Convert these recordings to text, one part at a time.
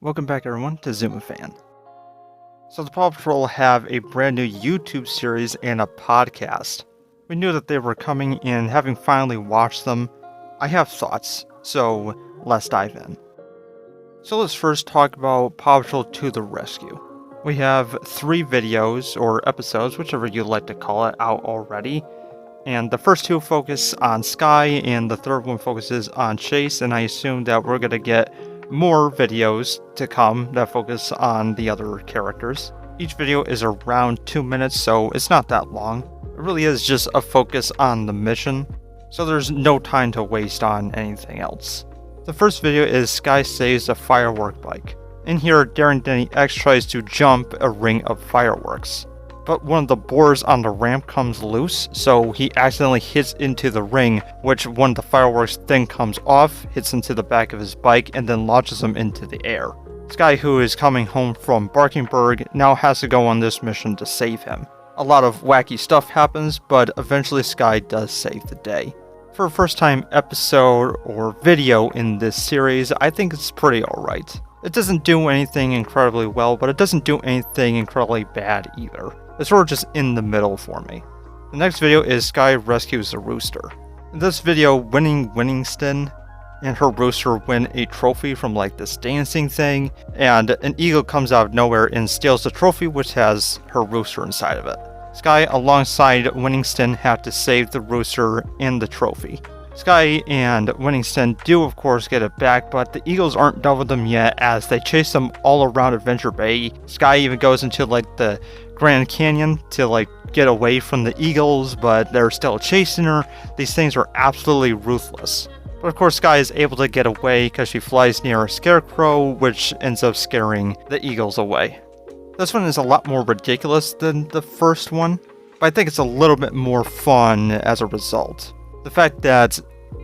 Welcome back everyone to ZumaFan. So the Paw Patrol have a brand new YouTube series and a podcast. We knew that they were coming, and having finally watched them, I have thoughts, so let's dive in. So let's first talk about Paw Patrol to the Rescue. We have 3 videos, or episodes, whichever you like to call it, out already. And the first 2 focus on Skye, and the third one focuses on Chase, and I assume that we're going to get more videos to come that focus on the other characters. Each video is around 2 minutes, so it's not that long. It really is just a focus on the mission, so there's no time to waste on anything else. The first video is Skye saves a firework bike. In here, Daring Denny X tries to jump a ring of fireworks, but one of the boards on the ramp comes loose, so he accidentally hits into the ring, which one of the fireworks then comes off, hits into the back of his bike, and then launches him into the air. Skye, who is coming home from Barkingburg, now has to go on this mission to save him. A lot of wacky stuff happens, but eventually Skye does save the day. For a first time episode or video in this series, I think it's pretty alright. It doesn't do anything incredibly well, but it doesn't do anything incredibly bad either. It's sort of just in the middle for me. The next video is Skye rescues a rooster. In this video, Winningston and her rooster win a trophy from like this dancing thing, and an eagle comes out of nowhere and steals the trophy, which has her rooster inside of it. Skye alongside Winningston have to save the rooster and the trophy. Skye and Winningston do of course get it back, but the eagles aren't done with them yet as they chase them all around Adventure Bay. Skye even goes into like the Grand Canyon to like get away from the eagles, but they're still chasing her. These things are absolutely ruthless. But of course Skye is able to get away because she flies near a scarecrow, which ends up scaring the eagles away. This one is a lot more ridiculous than the first one, but I think it's a little bit more fun as a result. The fact that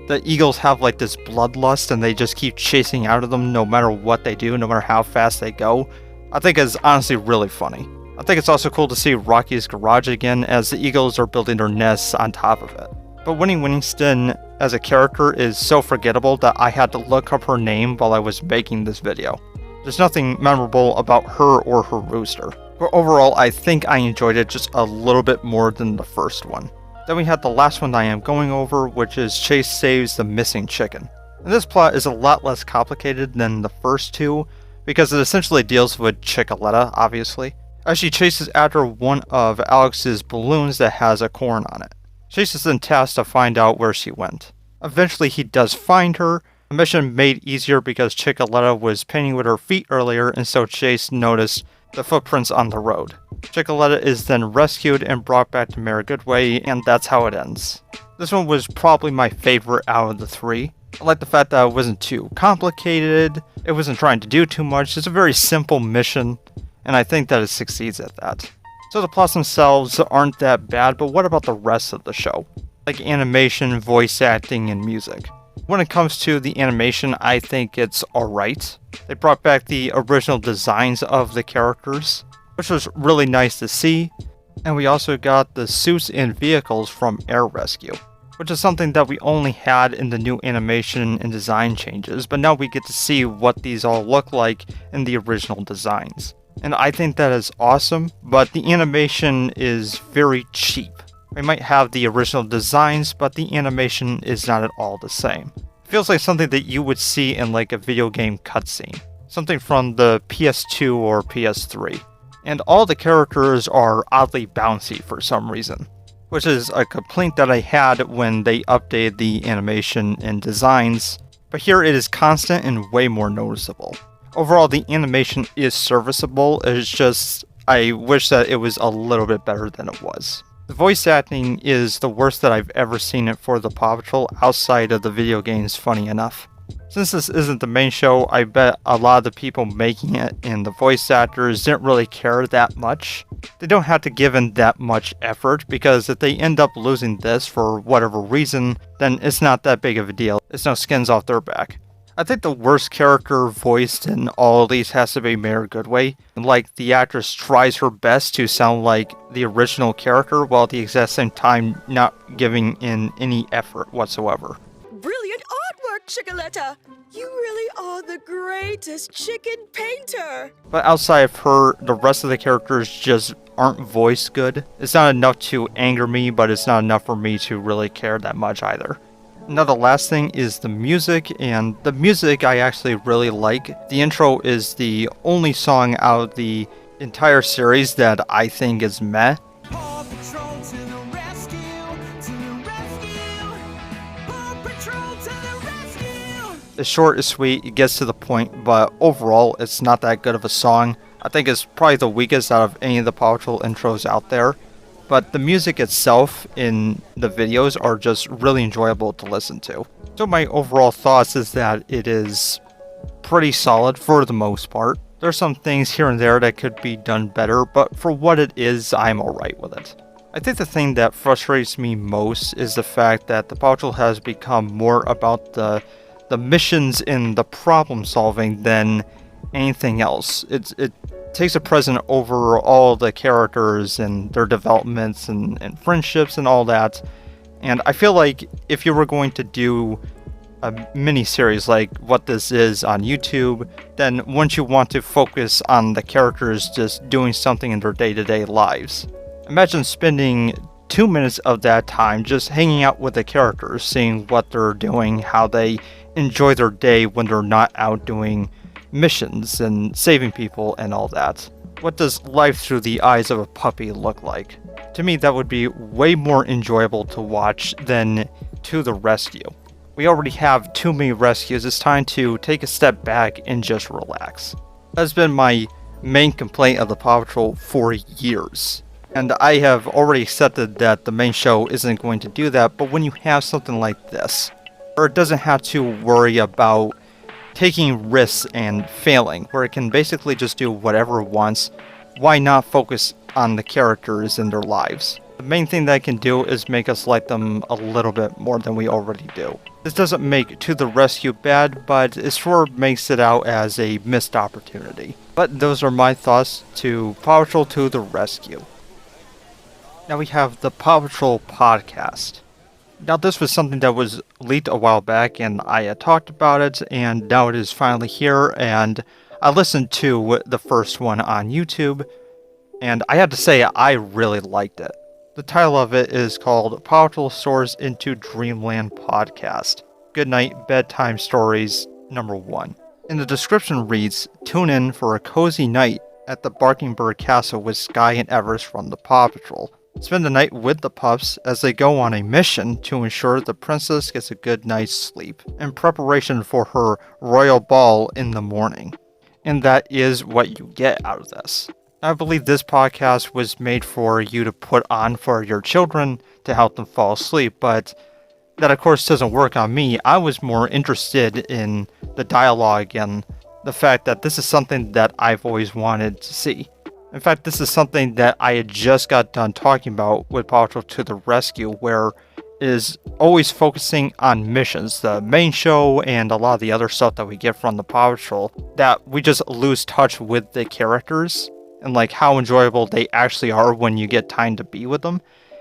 the eagles have like this bloodlust and they just keep chasing out of them no matter what they do, no matter how fast they go, I think is honestly really funny. I think it's also cool to see Rocky's garage again as the eagles are building their nests on top of it. But Winningston as a character is so forgettable that I had to look up her name while I was making this video. There's nothing memorable about her or her rooster. But overall, I think I enjoyed it just a little bit more than the first one. Then we had the last one I am going over, which is Chase saves the missing chicken. And this plot is a lot less complicated than the first 2, because it essentially deals with Chickaletta, obviously, as she chases after one of Alex's balloons that has a corn on it. Chase is then tasked to find out where she went. Eventually he does find her, a mission made easier because Chickaletta was painting with her feet earlier, and so Chase noticed the footprints on the road. Chickaletta is then rescued and brought back to Mayor Goodway, and that's how it ends. This one was probably my favorite out of the 3. I like the fact that it wasn't too complicated, it wasn't trying to do too much, it's a very simple mission, and I think that it succeeds at that. So the plots themselves aren't that bad, but what about the rest of the show? Like animation, voice acting, and music. When it comes to the animation, I think it's alright. They brought back the original designs of the characters, which was really nice to see. And we also got the suits and vehicles from Air Rescue, which is something that we only had in the new animation and design changes, but now we get to see what these all look like in the original designs. And I think that is awesome, but the animation is very cheap. We might have the original designs, but the animation is not at all the same. It feels like something that you would see in like a video game cutscene. Something from the PS2 or PS3. And all the characters are oddly bouncy for some reason, which is a complaint that I had when they updated the animation and designs, but here it is constant and way more noticeable. Overall, the animation is serviceable, it's just I wish that it was a little bit better than it was. The voice acting is the worst that I've ever seen it for the Paw Patrol outside of the video games, funny enough. Since this isn't the main show, I bet a lot of the people making it and the voice actors didn't really care that much. They don't have to give in that much effort, because if they end up losing this for whatever reason, then it's not that big of a deal. It's no skins off their back. I think the worst character voiced in all of these has to be Mayor Goodway. Like, the actress tries her best to sound like the original character, while at the exact same time not giving in any effort whatsoever. Brilliant artwork, Chicoletta, you really are the greatest chicken painter. But outside of her, the rest of the characters just aren't voiced good. It's not enough to anger me, but it's not enough for me to really care that much either. Now the last thing is the music, and the music I actually really like. The intro is the only song out of the entire series that I think is meh. Paw Patrol to the rescue, to the rescue. Paw Patrol to the rescue. It's short, it's sweet, it gets to the point, but overall it's not that good of a song. I think it's probably the weakest out of any of the Paw Patrol intros out there. But the music itself in the videos are just really enjoyable to listen to. So my overall thoughts is that it is pretty solid for the most part. There's some things here and there that could be done better, but for what it is, I'm alright with it. I think the thing that frustrates me most is the fact that the Paw Patrol has become more about the missions and the problem solving than anything else. It takes a precedent over all the characters and their developments and friendships and all that. And I feel like if you were going to do a mini-series like what this is on YouTube, then wouldn't you want to focus on the characters just doing something in their day-to-day lives? Imagine spending 2 minutes of that time just hanging out with the characters, seeing what they're doing, how they enjoy their day when they're not out doing missions and saving people and all that. What does life through the eyes of a puppy look like? To me, that would be way more enjoyable to watch than To the Rescue. We already have too many rescues. It's time to take a step back and just relax. That's been my main complaint of the Paw Patrol for years. And I have already accepted that the main show isn't going to do that, but when you have something like this, where it doesn't have to worry about taking risks and failing, where it can basically just do whatever it wants, why not focus on the characters and their lives? The main thing that it can do is make us like them a little bit more than we already do. This doesn't make To the Rescue bad, but it sort of makes it out as a missed opportunity. But those are my thoughts to Paw Patrol To the Rescue. Now we have the Paw Patrol podcast. Now this was something that was leaked a while back and I had talked about it, and now it is finally here, and I listened to the first one on YouTube, and I have to say I really liked it. The title of it is called Paw Patrol Soars into Dreamland Podcast. Good night, bedtime stories, number 1. And the description reads, tune in for a cozy night at the Barking Bird Castle with Skye and Everest from the Paw Patrol. Spend the night with the pups as they go on a mission to ensure the princess gets a good night's sleep in preparation for her royal ball in the morning. And that is what you get out of this. I believe this podcast was made for you to put on for your children to help them fall asleep, but that of course doesn't work on me. I was more interested in the dialogue and the fact that this is something that I've always wanted to see. In fact, this is something that I had just got done talking about with Paw Patrol To the Rescue, where it is always focusing on missions, the main show and a lot of the other stuff that we get from the Paw Patrol, that we just lose touch with the characters and like how enjoyable they actually are when you get time to be with them.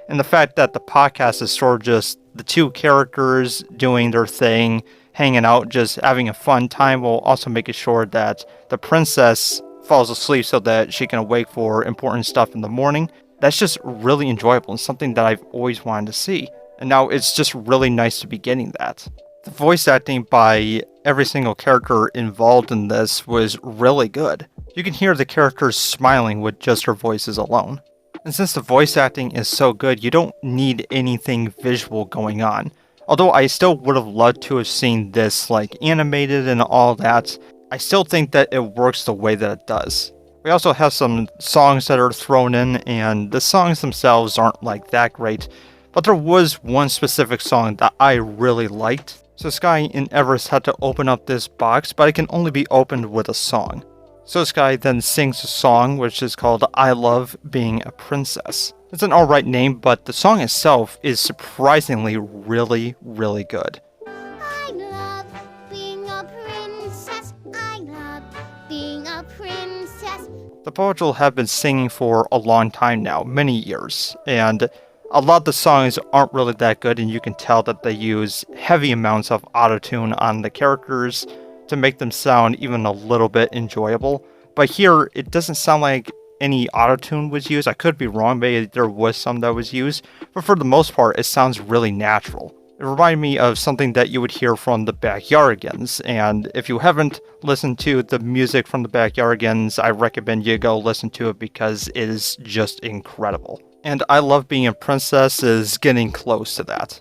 And the fact that the podcast is sort of just the two characters doing their thing, hanging out, just having a fun time, while also making sure that the princess falls asleep so that she can awake for important stuff in the morning. That's just really enjoyable and something that I've always wanted to see. And now it's just really nice to be getting that. The voice acting by every single character involved in this was really good. You can hear the characters smiling with just their voices alone. And since the voice acting is so good, you don't need anything visual going on. Although I still would have loved to have seen this like animated and all that, I still think that it works the way that it does. We also have some songs that are thrown in, and the songs themselves aren't like that great, but there was one specific song that I really liked. So Skye and Everest had to open up this box, but it can only be opened with a song. So Skye then sings a song which is called I Love Being a Princess. It's an alright name, but the song itself is surprisingly really, really good. I love being a princess. I love being a princess. The Paw Patrol have been singing for a long time now, many years, and A lot of the songs aren't really that good, and you can tell that they use heavy amounts of autotune on the characters to make them sound even a little bit enjoyable. But here, it doesn't sound like any autotune was used. I could be wrong, maybe there was some that was used, but for the most part, it sounds really natural. It reminded me of something that you would hear from the Backyardigans, and if you haven't listened to the music from the Backyardigans, I recommend you go listen to it because it is just incredible. And I Love Being a Princess is getting close to that.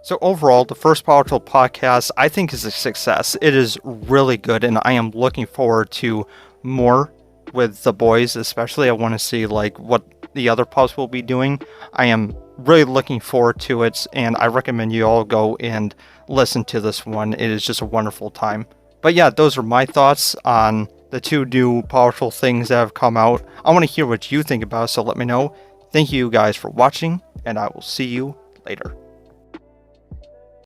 So overall, the first Paw Patrol podcast I think is a success. It is really good, and I am looking forward to more with the boys, especially. I want to see like what the other pups will be doing. I am really looking forward to it, and I recommend you all go and listen to this one. It is just a wonderful time. But yeah, those are my thoughts on the 2 new Paw Patrol things that have come out. I want to hear what you think about it, so let me know. Thank you guys for watching, and I will see you later.